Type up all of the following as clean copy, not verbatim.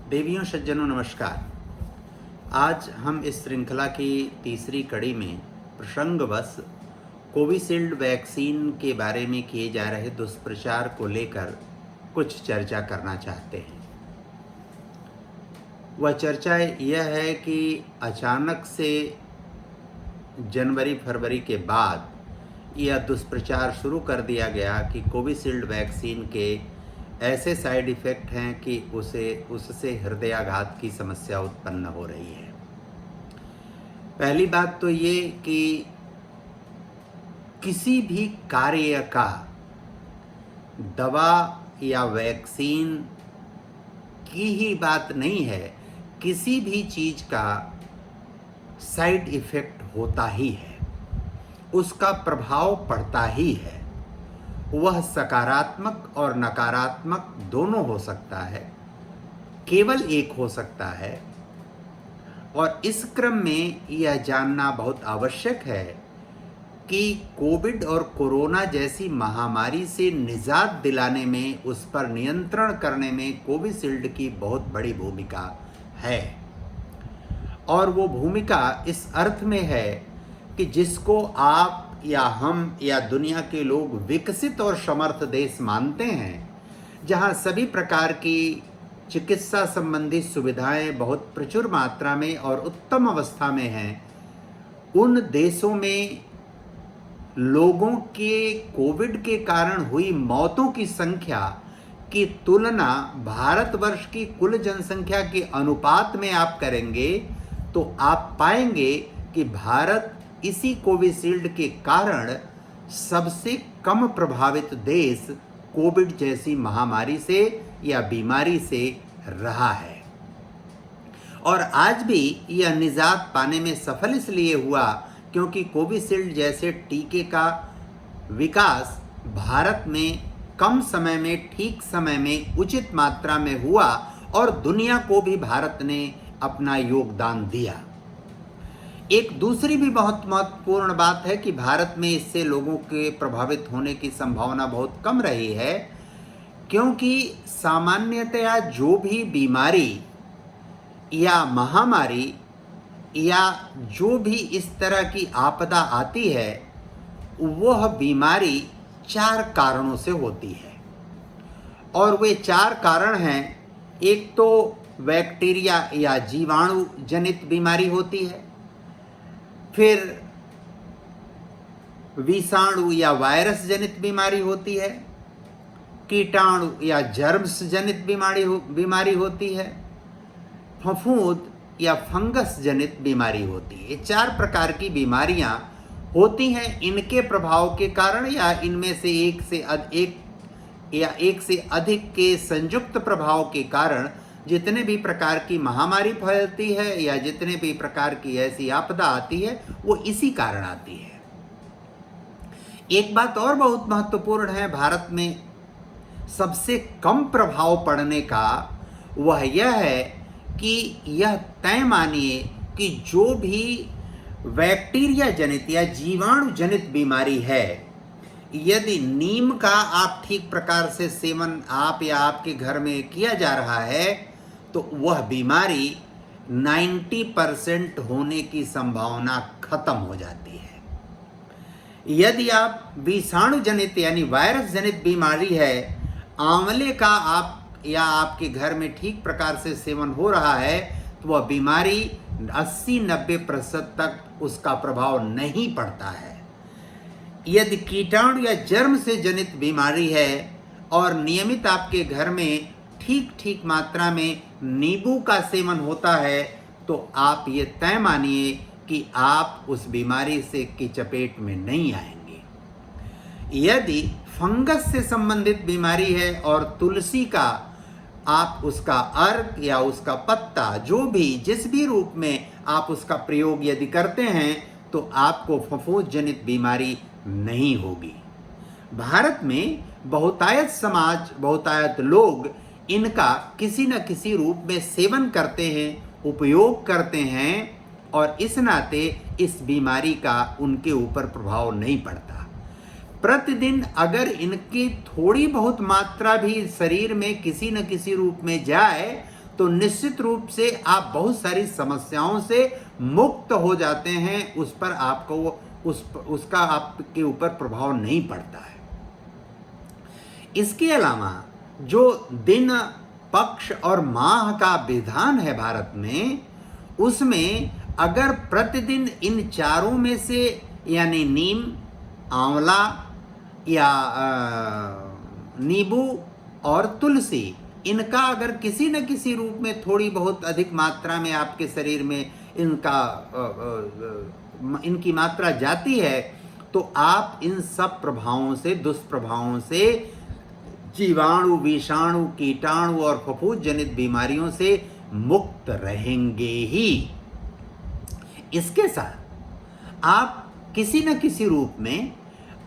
देवियों सज्जनों नमस्कार। आज हम इस श्रृंखला की तीसरी कड़ी में प्रसंगवश कोविशील्ड वैक्सीन के बारे में किए जा रहे दुष्प्रचार को लेकर कुछ चर्चा करना चाहते हैं। वह चर्चा यह है कि अचानक से जनवरी फरवरी के बाद यह दुष्प्रचार शुरू कर दिया गया कि कोविशील्ड वैक्सीन के ऐसे साइड इफ़ेक्ट हैं कि उससे हृदयाघात की समस्या उत्पन्न हो रही है। पहली बात तो ये कि किसी भी कार्य का दवा या वैक्सीन की ही बात नहीं है, किसी भी चीज़ का साइड इफ़ेक्ट होता ही है, उसका प्रभाव पड़ता ही है। वह सकारात्मक और नकारात्मक दोनों हो सकता है, केवल एक हो सकता है। और इस क्रम में यह जानना बहुत आवश्यक है कि कोविड और कोरोना जैसी महामारी से निजात दिलाने में, उस पर नियंत्रण करने में कोविशील्ड की बहुत बड़ी भूमिका है। और वो भूमिका इस अर्थ में है कि जिसको आप या हम या दुनिया के लोग विकसित और समर्थ देश मानते हैं, जहां सभी प्रकार की चिकित्सा संबंधी सुविधाएं बहुत प्रचुर मात्रा में और उत्तम अवस्था में हैं, उन देशों में लोगों के कोविड के कारण हुई मौतों की संख्या की तुलना भारतवर्ष की कुल जनसंख्या के अनुपात में आप करेंगे तो आप पाएंगे कि भारत इसी कोविशील्ड के कारण सबसे कम प्रभावित देश कोविड जैसी महामारी से या बीमारी से रहा है। और आज भी यह निजात पाने में सफल इसलिए हुआ क्योंकि कोविशील्ड जैसे टीके का विकास भारत में कम समय में, ठीक समय में, उचित मात्रा में हुआ और दुनिया को भी भारत ने अपना योगदान दिया। एक दूसरी भी बहुत महत्वपूर्ण बात है कि भारत में इससे लोगों के प्रभावित होने की संभावना बहुत कम रही है, क्योंकि सामान्यतया जो भी बीमारी या महामारी या जो भी इस तरह की आपदा आती है, वह बीमारी 4 कारणों से होती है। और वे 4 कारण हैं। एक तो बैक्टीरिया या जीवाणु जनित बीमारी होती है, फिर विषाणु या वायरस जनित बीमारी होती है, कीटाणु या जर्म्स जनित बीमारी होती है, फफूंद या फंगस जनित बीमारी होती है। ये 4 प्रकार की बीमारियां होती हैं। इनके प्रभाव के कारण या इनमें से एक से अधिक के संयुक्त प्रभाव के कारण जितने भी प्रकार की महामारी फैलती है या जितने भी प्रकार की ऐसी आपदा आती है, वो इसी कारण आती है। एक बात और बहुत महत्वपूर्ण है भारत में सबसे कम प्रभाव पड़ने का, वह यह है कि यह तय मानिए कि जो भी बैक्टीरिया जनित या जीवाणु जनित बीमारी है, यदि नीम का आप ठीक प्रकार से सेवन आप या आपके घर में किया जा रहा है तो वह बीमारी 90% होने की संभावना खत्म हो जाती है। यदि आप विषाणु जनित यानी वायरस जनित बीमारी है, आंवले का आप या आपके घर में ठीक प्रकार से सेवन हो रहा है तो वह बीमारी 80-90% तक उसका प्रभाव नहीं पड़ता है। यदि कीटाणु या जर्म से जनित बीमारी है और नियमित आपके घर में ठीक मात्रा में नींबू का सेवन होता है तो आप ये तय मानिए कि आप उस बीमारी से की चपेट में नहीं आएंगे। यदि फंगस से संबंधित बीमारी है और तुलसी का आप उसका अर्क या उसका पत्ता जो भी जिस भी रूप में आप उसका प्रयोग यदि करते हैं तो आपको फफूंद जनित बीमारी नहीं होगी। भारत में बहुतायत समाज, बहुतायत लोग इनका किसी न किसी रूप में सेवन करते हैं, उपयोग करते हैं और इस नाते इस बीमारी का उनके ऊपर प्रभाव नहीं पड़ता। प्रतिदिन अगर इनकी थोड़ी बहुत मात्रा भी शरीर में किसी न किसी रूप में जाए तो निश्चित रूप से आप बहुत सारी समस्याओं से मुक्त हो जाते हैं, उस पर आपको उसका आपके ऊपर प्रभाव नहीं पड़ता है। इसके अलावा जो दिन, पक्ष और माह का विधान है भारत में, उसमें अगर प्रतिदिन इन चारों में से यानी नीम, आंवला या नींबू और तुलसी, इनका अगर किसी न किसी रूप में थोड़ी बहुत अधिक मात्रा में आपके शरीर में इनकी मात्रा जाती है, तो आप इन सब प्रभावों से, दुष्प्रभावों से, जीवाणु, विषाणु, कीटाणु और फफूंद जनित बीमारियों से मुक्त रहेंगे ही। इसके साथ आप किसी न किसी रूप में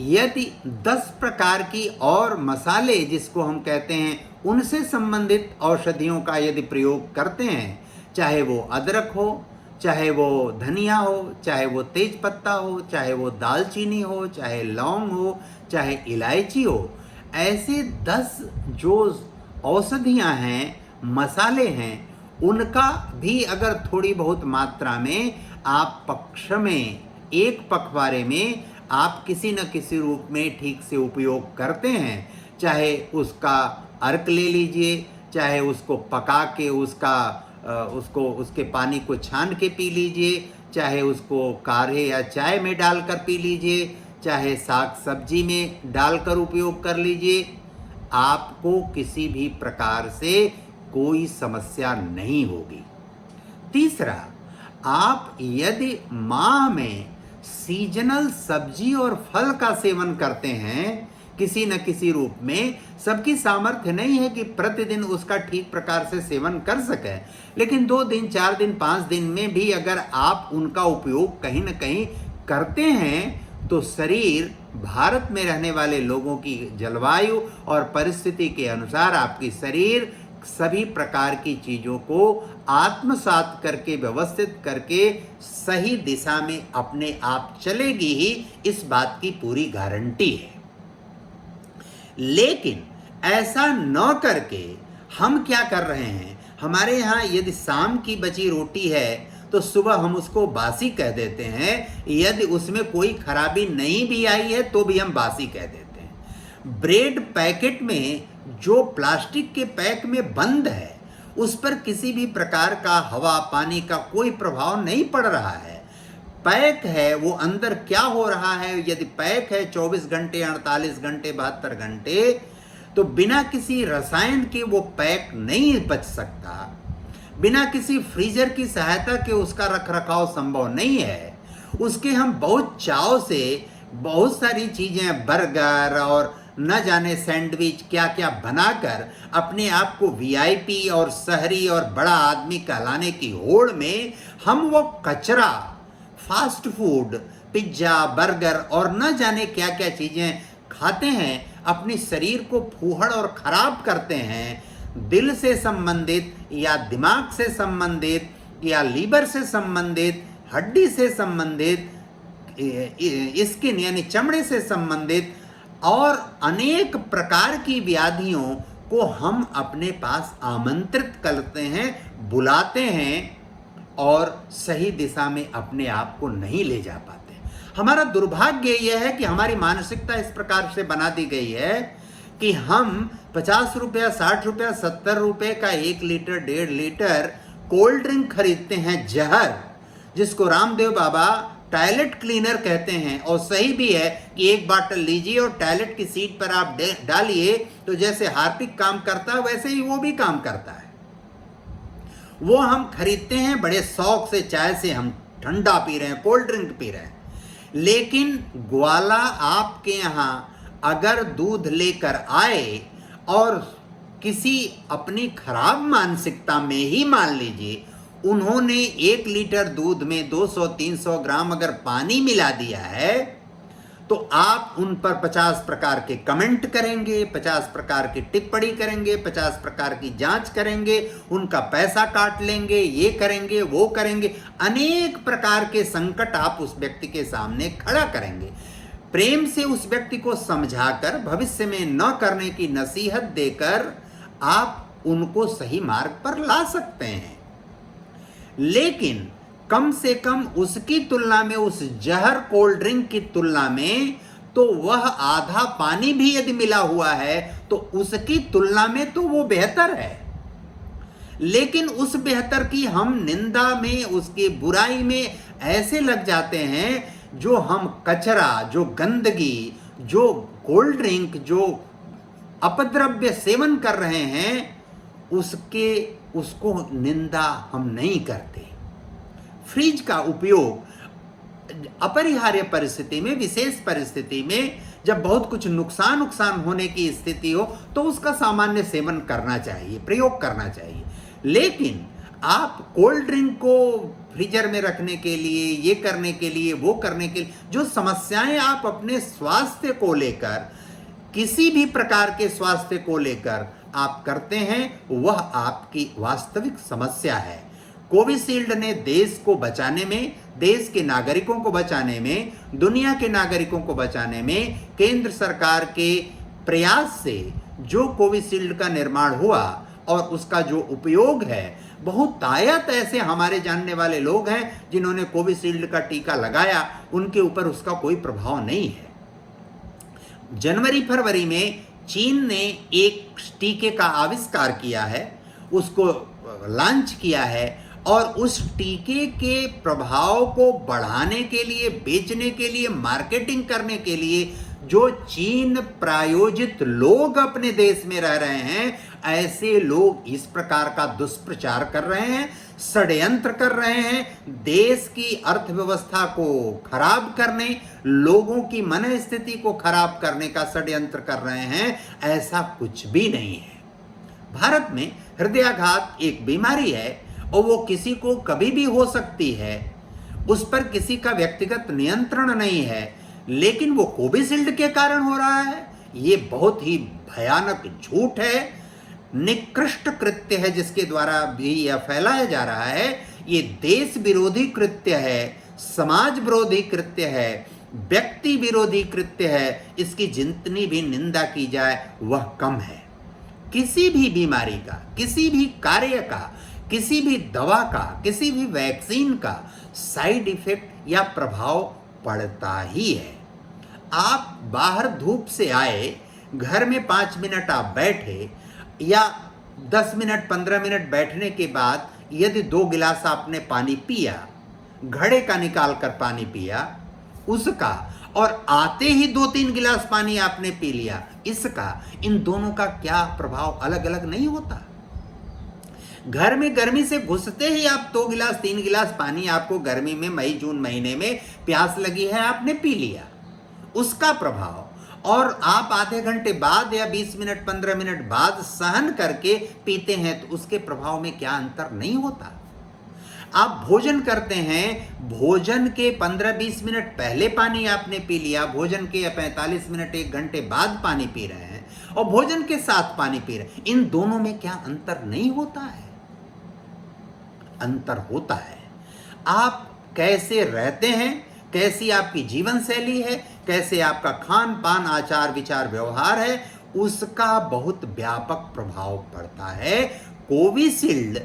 यदि 10 प्रकार की और मसाले जिसको हम कहते हैं उनसे संबंधित औषधियों का यदि प्रयोग करते हैं, चाहे वो अदरक हो, चाहे वो धनिया हो, चाहे वो तेज पत्ता हो, चाहे वो दालचीनी हो, चाहे लौंग हो, चाहे इलायची हो, ऐसे 10 जो औषधियां हैं, मसाले हैं, उनका भी अगर थोड़ी बहुत मात्रा में आप पक्ष में, एक पखवाड़े में आप किसी न किसी रूप में ठीक से उपयोग करते हैं, चाहे उसका अर्क ले लीजिए, चाहे उसको पका के उसके पानी को छान के पी लीजिए, चाहे उसको काढ़े या चाय में डालकर पी लीजिए, चाहे साग सब्जी में डालकर उपयोग कर लीजिए, आपको किसी भी प्रकार से कोई समस्या नहीं होगी। तीसरा, आप यदि माह में सीजनल सब्जी और फल का सेवन करते हैं किसी न किसी रूप में, सबकी सामर्थ्य नहीं है कि प्रतिदिन उसका ठीक प्रकार से सेवन कर सके, लेकिन 2 दिन, 4 दिन, 5 दिन में भी अगर आप उनका उपयोग कहीं न कहीं करते हैं, तो शरीर, भारत में रहने वाले लोगों की जलवायु और परिस्थिति के अनुसार आपकी शरीर सभी प्रकार की चीज़ों को आत्मसात करके, व्यवस्थित करके सही दिशा में अपने आप चलेगी ही, इस बात की पूरी गारंटी है। लेकिन ऐसा न करके हम क्या कर रहे हैं, हमारे यहाँ यदि शाम की बची रोटी है तो सुबह हम उसको बासी कह देते हैं, यदि उसमें कोई खराबी नहीं भी आई है तो भी हम बासी कह देते हैं। ब्रेड पैकेट में जो प्लास्टिक के पैक में बंद है, उस पर किसी भी प्रकार का हवा, पानी का कोई प्रभाव नहीं पड़ रहा है। पैक है, वो अंदर क्या हो रहा है, यदि पैक है 24 घंटे, 48 घंटे, 72 घंटे, तो बिना किसी रसायन के वो पैक नहीं बच सकता, बिना किसी फ्रीजर की सहायता के उसका रखरखाव संभव नहीं है। उसके हम बहुत चाव से बहुत सारी चीज़ें, बर्गर और न जाने सैंडविच क्या क्या बनाकर अपने आप को वीआईपी और शहरी और बड़ा आदमी कहलाने की होड़ में हम वो कचरा, फास्ट फूड, पिज्ज़ा, बर्गर और न जाने क्या क्या चीज़ें खाते हैं, अपने शरीर को फूहड़ और ख़राब करते हैं। दिल से संबंधित या दिमाग से संबंधित या लीवर से संबंधित, हड्डी से संबंधित, स्किन यानी चमड़े से संबंधित और अनेक प्रकार की व्याधियों को हम अपने पास आमंत्रित करते हैं, बुलाते हैं और सही दिशा में अपने आप को नहीं ले जा पाते। हमारा दुर्भाग्य यह है कि हमारी मानसिकता इस प्रकार से बना दी गई है कि हम 50 रुपया, 60 रुपया, 70 रुपये का 1 लीटर, 1.5 लीटर कोल्ड ड्रिंक खरीदते हैं, जहर, जिसको रामदेव बाबा टॉयलेट क्लीनर कहते हैं। और सही भी है कि 1 बाटल लीजिए और टॉयलेट की सीट पर आप डालिए, तो जैसे हार्पिक काम करता है वैसे ही वो भी काम करता है। वो हम खरीदते हैं बड़े शौक से, चाय से हम ठंडा पी रहे हैं, कोल्ड ड्रिंक पी रहे हैं। लेकिन ग्वाला आपके यहाँ अगर दूध लेकर आए और किसी अपनी खराब मानसिकता में ही, मान लीजिए उन्होंने 1 लीटर दूध में 200-300 ग्राम अगर पानी मिला दिया है, तो आप उन पर 50 प्रकार के कमेंट करेंगे, 50 प्रकार की टिप्पणी करेंगे, 50 प्रकार की जांच करेंगे, उनका पैसा काट लेंगे, ये करेंगे, वो करेंगे, अनेक प्रकार के संकट आप उस व्यक्ति के सामने खड़ा करेंगे। प्रेम से उस व्यक्ति को समझाकर, भविष्य में न करने की नसीहत देकर आप उनको सही मार्ग पर ला सकते हैं। लेकिन कम से कम उसकी तुलना में, उस जहर कोल्ड ड्रिंक की तुलना में, तो वह आधा पानी भी यदि मिला हुआ है तो उसकी तुलना में तो वो बेहतर है। लेकिन उस बेहतर की हम निंदा में, उसकी बुराई में ऐसे लग जाते हैं, जो हम कचरा, जो गंदगी, जो कोल्ड ड्रिंक, जो अपद्रव्य सेवन कर रहे हैं, उसको निंदा हम नहीं करते। फ्रिज का उपयोग अपरिहार्य परिस्थिति में, विशेष परिस्थिति में, जब बहुत कुछ नुकसान होने की स्थिति हो, तो उसका सामान्य सेवन करना चाहिए, प्रयोग करना चाहिए। लेकिन आप कोल्ड ड्रिंक को फ्रीजर में रखने के लिए, ये करने के लिए, वो करने के लिए, जो समस्याएं आप अपने स्वास्थ्य को लेकर, किसी भी प्रकार के स्वास्थ्य को लेकर आप करते हैं, वह आपकी वास्तविक समस्या है। कोविशील्ड ने देश को बचाने में, देश के नागरिकों को बचाने में, दुनिया के नागरिकों को बचाने में, केंद्र सरकार के प्रयास से जो कोविशील्ड का निर्माण हुआ और उसका जो उपयोग है, बहुतायत ऐसे हमारे जानने वाले लोग हैं जिन्होंने कोविशील्ड का टीका लगाया, उनके ऊपर उसका कोई प्रभाव नहीं है। जनवरी फरवरी में चीन ने एक टीके का आविष्कार किया है, उसको लॉन्च किया है, और उस टीके के प्रभाव को बढ़ाने के लिए, बेचने के लिए, मार्केटिंग करने के लिए जो चीन प्रायोजित लोग अपने देश में रह रहे हैं, ऐसे लोग इस प्रकार का दुष्प्रचार कर रहे हैं, षड्यंत्र कर रहे हैं, देश की अर्थव्यवस्था को खराब करने, लोगों की मन स्थिति को खराब करने का षड्यंत्र कर रहे हैं। ऐसा कुछ भी नहीं है। भारत में हृदयाघात एक बीमारी है और वो किसी को कभी भी हो सकती है, उस पर किसी का व्यक्तिगत नियंत्रण नहीं है, लेकिन वो कोविशील्ड के कारण हो रहा है, ये बहुत ही भयानक झूठ है, निकृष्ट कृत्य है जिसके द्वारा भी यह फैलाया जा रहा है। ये देश विरोधी कृत्य है, समाज विरोधी कृत्य है, व्यक्ति विरोधी कृत्य है। इसकी जितनी भी निंदा की जाए वह कम है। किसी भी बीमारी का, किसी भी कार्य का, किसी भी दवा का, किसी भी वैक्सीन का साइड इफेक्ट या प्रभाव पड़ता ही है। आप बाहर धूप से आए, घर में 5 मिनट आप बैठे, या 10 मिनट 15 मिनट बैठने के बाद यदि 2 गिलास आपने पानी पिया, घड़े का निकाल कर पानी पिया उसका, और आते ही 2-3 गिलास पानी आपने पी लिया इसका, इन दोनों का क्या प्रभाव अलग अलग नहीं होता? घर में गर्मी से घुसते ही आप 2 गिलास 3 गिलास पानी, आपको गर्मी में, मई जून महीने में प्यास लगी है, आपने पी लिया, उसका प्रभाव, और आप आधे घंटे बाद या 20 मिनट 15 मिनट बाद सहन करके पीते हैं, तो उसके प्रभाव में क्या अंतर नहीं होता? आप भोजन करते हैं, भोजन के 15-20 मिनट पहले पानी आपने पी लिया, भोजन के 45 मिनट 1 घंटे बाद पानी पी रहे हैं, और भोजन के साथ पानी पी रहे हैं, इन दोनों में क्या अंतर नहीं होता है? अंतर होता है। आप कैसे रहते हैं, कैसी आपकी जीवन शैली है, कैसे आपका खान पान, आचार विचार, व्यवहार है, उसका बहुत व्यापक प्रभाव पड़ता है। कोविशील्ड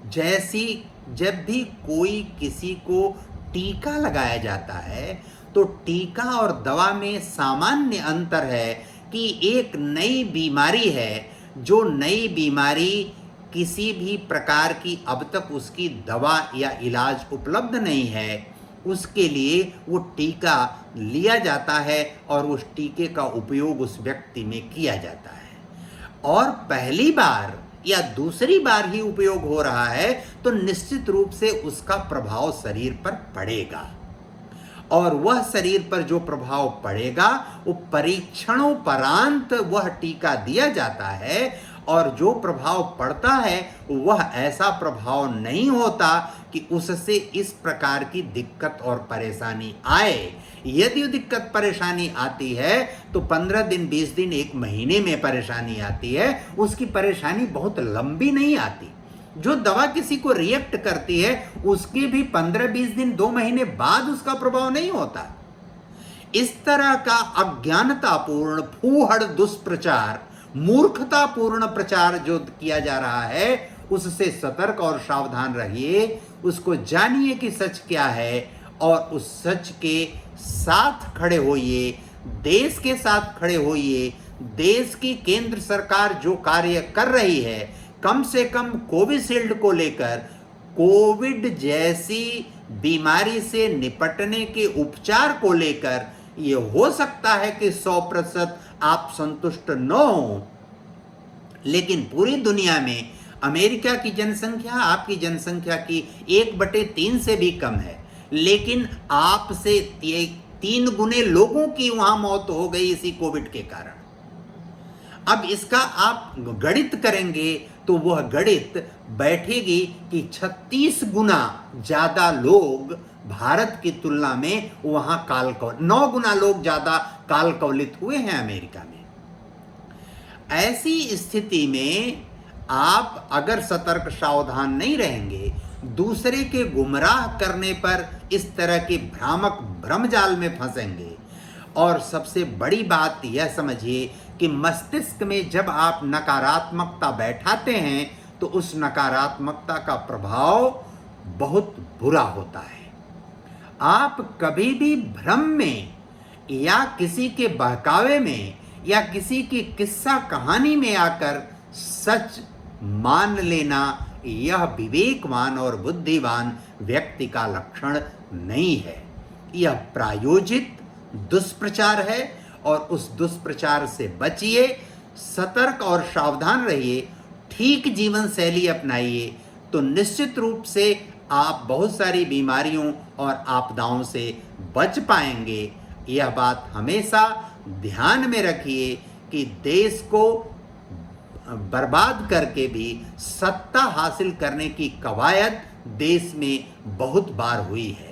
जैसी, जब भी कोई किसी को टीका लगाया जाता है, तो टीका और दवा में सामान्य अंतर है कि एक नई बीमारी है, जो नई बीमारी किसी भी प्रकार की अब तक उसकी दवा या इलाज उपलब्ध नहीं है, उसके लिए वो टीका लिया जाता है और उस टीके का उपयोग उस व्यक्ति में किया जाता है, और पहली बार या दूसरी बार ही उपयोग हो रहा है, तो निश्चित रूप से उसका प्रभाव शरीर पर पड़ेगा, और वह शरीर पर जो प्रभाव पड़ेगा वो परीक्षणों परांत वह टीका दिया जाता है, और जो प्रभाव पड़ता है वह ऐसा प्रभाव नहीं होता कि उससे इस प्रकार की दिक्कत और परेशानी आए। यदि दिक्कत परेशानी आती है तो 15 दिन, 20 दिन, 1 महीने में परेशानी आती है, उसकी परेशानी बहुत लंबी नहीं आती। जो दवा किसी को रिएक्ट करती है उसके भी 15-20 दिन, 2 महीने बाद उसका प्रभाव नहीं होता। इस तरह का अज्ञानतापूर्ण फूहड़ दुष्प्रचार मूर्खतापूर्ण प्रचार जो किया जा रहा है उससे सतर्क और सावधान रहिए, उसको जानिए कि सच क्या है और उस सच के साथ खड़े होइए, देश के साथ खड़े होइए। देश की केंद्र सरकार जो कार्य कर रही है, कम से कम कोविशील्ड को लेकर, कोविड जैसी बीमारी से निपटने के उपचार को लेकर, ये हो सकता है कि 100% आप संतुष्ट न हो, लेकिन पूरी दुनिया में अमेरिका की जनसंख्या आपकी जनसंख्या की 1/3 से भी कम है, लेकिन आपसे 3 गुने लोगों की वहां मौत हो गई इसी कोविड के कारण। अब इसका आप गणित करेंगे तो वह गणित बैठेगी कि 36 गुना ज्यादा लोग भारत की तुलना में वहां 9 गुना लोग ज्यादा काल कवलित हुए हैं अमेरिका में। ऐसी स्थिति में आप अगर सतर्क सावधान नहीं रहेंगे, दूसरे के गुमराह करने पर इस तरह के भ्रामक भ्रमजाल में फंसेंगे। और सबसे बड़ी बात यह समझिए कि मस्तिष्क में जब आप नकारात्मकता बैठाते हैं तो उस नकारात्मकता का प्रभाव बहुत बुरा होता है। आप कभी भी भ्रम में या किसी के बहकावे में या किसी की किस्सा कहानी में आकर सच मान लेना, यह विवेकवान और बुद्धिमान व्यक्ति का लक्षण नहीं है। यह प्रायोजित दुष्प्रचार है और उस दुष्प्रचार से बचिए, सतर्क और सावधान रहिए, ठीक जीवन शैली अपनाइए, तो निश्चित रूप से आप बहुत सारी बीमारियों और आपदाओं से बच पाएंगे। यह बात हमेशा ध्यान में रखिए कि देश को बर्बाद करके भी सत्ता हासिल करने की कवायद देश में बहुत बार हुई है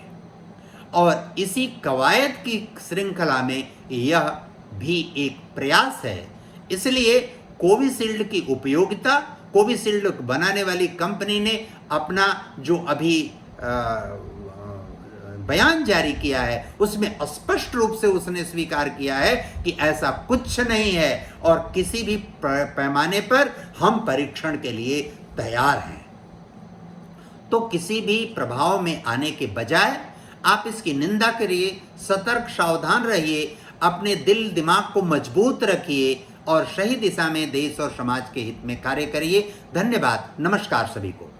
और इसी कवायद की श्रृंखला में यह भी एक प्रयास है। इसलिए कोविशील्ड की उपयोगिता, कोविशील्ड बनाने वाली कंपनी ने अपना जो अभी बयान जारी किया है उसमें स्पष्ट रूप से उसने स्वीकार किया है कि ऐसा कुछ नहीं है और किसी भी पैमाने पर हम परीक्षण के लिए तैयार हैं। तो किसी भी प्रभाव में आने के बजाय आप इसकी निंदा करिए, सतर्क सावधान रहिए, अपने दिल दिमाग को मजबूत रखिए और सही दिशा में देश और समाज के हित में कार्य करिए। धन्यवाद। नमस्कार सभी को।